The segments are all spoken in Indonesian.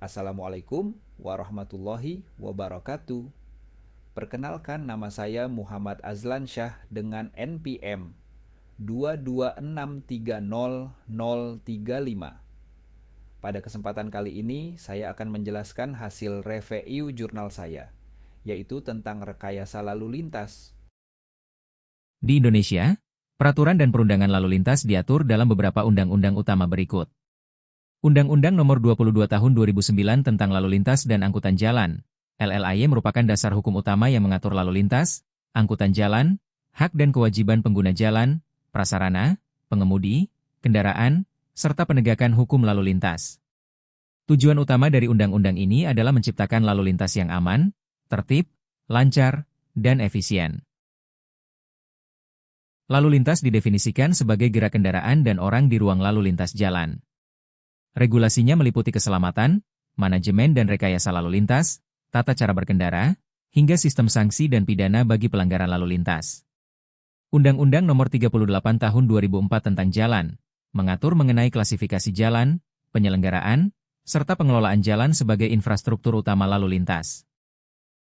Assalamualaikum warahmatullahi wabarakatuh. Perkenalkan, nama saya Muhammad Azlan Syah dengan NPM 226300035. Pada kesempatan kali ini, saya akan menjelaskan hasil review jurnal saya, yaitu tentang rekayasa lalu lintas. Di Indonesia, peraturan dan perundangan lalu lintas diatur dalam beberapa undang-undang utama berikut. Undang-Undang Nomor 22 Tahun 2009 tentang Lalu Lintas dan Angkutan Jalan, LLAY merupakan dasar hukum utama yang mengatur lalu lintas, angkutan jalan, hak dan kewajiban pengguna jalan, prasarana, pengemudi, kendaraan, serta penegakan hukum lalu lintas. Tujuan utama dari undang-undang ini adalah menciptakan lalu lintas yang aman, tertib, lancar, dan efisien. Lalu lintas didefinisikan sebagai gerak kendaraan dan orang di ruang lalu lintas jalan. Regulasinya meliputi keselamatan, manajemen dan rekayasa lalu lintas, tata cara berkendara, hingga sistem sanksi dan pidana bagi pelanggaran lalu lintas. Undang-Undang Nomor 38 Tahun 2004 tentang Jalan mengatur mengenai klasifikasi jalan, penyelenggaraan, serta pengelolaan jalan sebagai infrastruktur utama lalu lintas.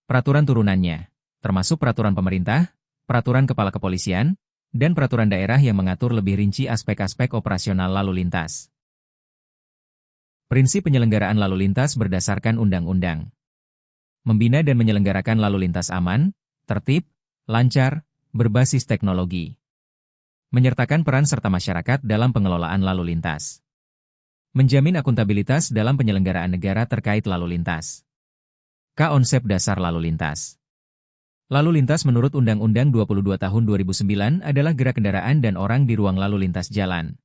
Peraturan turunannya, termasuk peraturan pemerintah, peraturan kepala kepolisian, dan peraturan daerah yang mengatur lebih rinci aspek-aspek operasional lalu lintas. Prinsip penyelenggaraan lalu lintas berdasarkan undang-undang. Membina dan menyelenggarakan lalu lintas aman, tertib, lancar, berbasis teknologi. Menyertakan peran serta masyarakat dalam pengelolaan lalu lintas. Menjamin akuntabilitas dalam penyelenggaraan negara terkait lalu lintas. Konsep dasar lalu lintas. Lalu lintas menurut Undang-Undang 22 Tahun 2009 adalah gerak kendaraan dan orang di ruang lalu lintas jalan.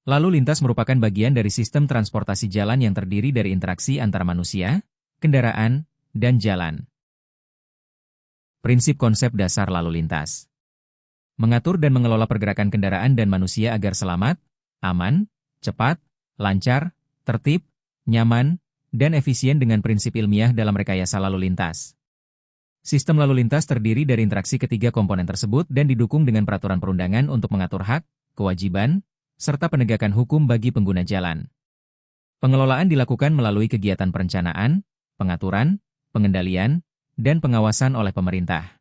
Lalu lintas merupakan bagian dari sistem transportasi jalan yang terdiri dari interaksi antara manusia, kendaraan, dan jalan. Prinsip konsep dasar lalu lintas. Mengatur dan mengelola pergerakan kendaraan dan manusia agar selamat, aman, cepat, lancar, tertib, nyaman, dan efisien dengan prinsip ilmiah dalam rekayasa lalu lintas. Sistem lalu lintas terdiri dari interaksi ketiga komponen tersebut dan didukung dengan peraturan perundangan untuk mengatur hak, kewajiban, serta penegakan hukum bagi pengguna jalan. Pengelolaan dilakukan melalui kegiatan perencanaan, pengaturan, pengendalian, dan pengawasan oleh pemerintah.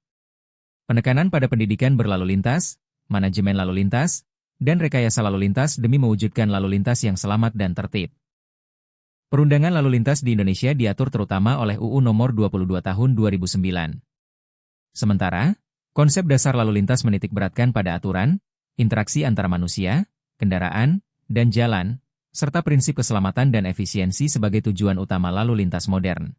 Penekanan pada pendidikan berlalu lintas, manajemen lalu lintas, dan rekayasa lalu lintas demi mewujudkan lalu lintas yang selamat dan tertib. Perundangan lalu lintas di Indonesia diatur terutama oleh UU Nomor 22 Tahun 2009. Sementara, konsep dasar lalu lintas menitikberatkan pada aturan, interaksi antara manusia, kendaraan, dan jalan, serta prinsip keselamatan dan efisiensi sebagai tujuan utama lalu lintas modern.